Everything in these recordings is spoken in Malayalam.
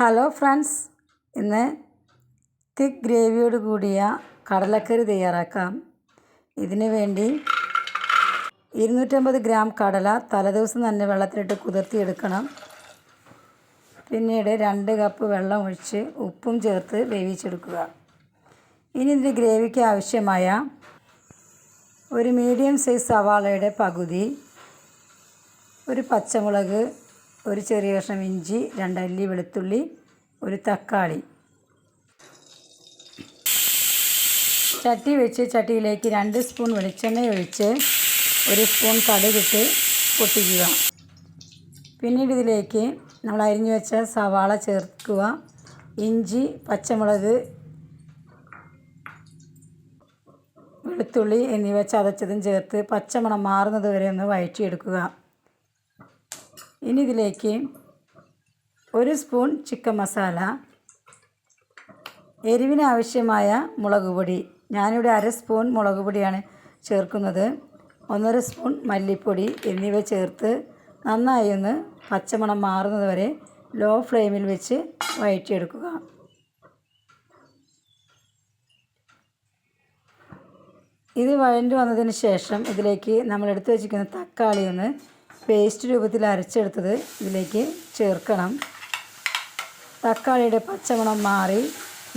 ഹലോ ഫ്രണ്ട്സ്, ഇന്ന് തിക്ക് ഗ്രേവിയോട് കൂടിയ കടലക്കറി തയ്യാറാക്കാം. ഇതിനു വേണ്ടി 250 ഗ്രാം കടല തലേദിവസം തന്നെ വെള്ളത്തിലിട്ട് കുതിർത്തിയെടുക്കണം. പിന്നീട് 2 കപ്പ് വെള്ളം ഒഴിച്ച് ഉപ്പും ചേർത്ത് വേവിച്ചെടുക്കുക. ഇനി ഇതിൻ്റെ ഗ്രേവിക്ക് ആവശ്യമായ ഒരു മീഡിയം സൈസ് സവാളയുടെ പകുതി, ഒരു പച്ചമുളക്, ഒരു ചെറിയ കഷ്ണം ഇഞ്ചി, 2 അല്ലി വെളുത്തുള്ളി, ഒരു തക്കാളി. ചട്ടി വെച്ച് ചട്ടിയിലേക്ക് 2 സ്പൂൺ വെളിച്ചെണ്ണ ഒഴിച്ച് 1 സ്പൂൺ കടുകിട്ട് പൊട്ടിക്കുക. പിന്നീട് ഇതിലേക്ക് നമ്മൾ അരിഞ്ഞു വെച്ച സവാള ചേർക്കുക. ഇഞ്ചി, പച്ചമുളക്, വെളുത്തുള്ളി എന്നിവ ചതച്ചതും ചേർത്ത് പച്ചമണം മാറുന്നത് വരെ ഒന്ന് വഴറ്റിയെടുക്കുക. ഇനി ഇതിലേക്ക് 1 സ്പൂൺ ചിക്കൻ മസാല, എരിവിന് ആവശ്യമായ മുളക് പൊടി, ഞാനിവിടെ 1/2 സ്പൂൺ മുളക് പൊടിയാണ് ചേർക്കുന്നത്, 1/2 സ്പൂൺ മല്ലിപ്പൊടി എന്നിവ ചേർത്ത് നന്നായി ഒന്ന് പച്ചമണം മാറുന്നത് വരെ ലോ ഫ്ലെയിമിൽ വെച്ച് വഴറ്റിയെടുക്കുക. ഇത് വഴണ്ടി വന്നതിന് ശേഷം ഇതിലേക്ക് നമ്മൾ എടുത്തു വച്ചിരിക്കുന്ന തക്കാളി ഒന്ന് പേസ്റ്റ് രൂപത്തിൽ അരച്ചെടുത്തത് ഇതിലേക്ക് ചേർക്കണം. തക്കാളിയുടെ പച്ചമണം മാറി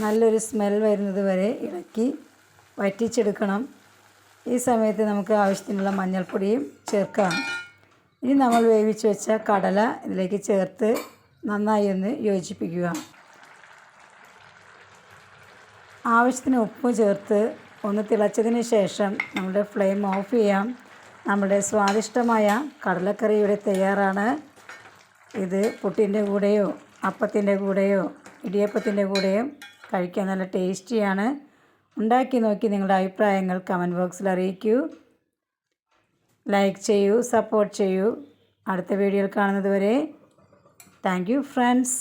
നല്ലൊരു സ്മെൽ വരുന്നത് വരെ ഇളക്കി വറ്റിച്ചെടുക്കണം. ഈ സമയത്ത് നമുക്ക് ആവശ്യത്തിനുള്ള മഞ്ഞൾപ്പൊടിയും ചേർക്കാം. ഇനി നമ്മൾ വേവിച്ച് വെച്ച കടല ഇതിലേക്ക് ചേർത്ത് നന്നായി ഒന്ന് യോജിപ്പിക്കുക. ആവശ്യത്തിന് ഉപ്പ് ചേർത്ത് ഒന്ന് തിളച്ചതിന് ശേഷം നമ്മുടെ ഫ്ലെയിം ഓഫ് ചെയ്യാം. നമ്മുടെ സ്വാദിഷ്ടമായ കടലക്കറി ഇവിടെ തയ്യാറാണ്. ഇത് പുട്ടിൻ്റെ കൂടെയോ അപ്പത്തിൻ്റെ കൂടെയോ ഇടിയപ്പത്തിൻ്റെ കൂടെയോ കഴിക്കാൻ നല്ല ടേസ്റ്റിയാണ്. ഉണ്ടാക്കി നോക്കി നിങ്ങളുടെ അഭിപ്രായങ്ങൾ കമൻറ്റ് ബോക്സിൽ അറിയിക്കൂ. ലൈക്ക് ചെയ്യൂ, സപ്പോർട്ട് ചെയ്യൂ. അടുത്ത വീഡിയോയിൽ കാണുന്നത് വരെ താങ്ക് യു ഫ്രണ്ട്സ്.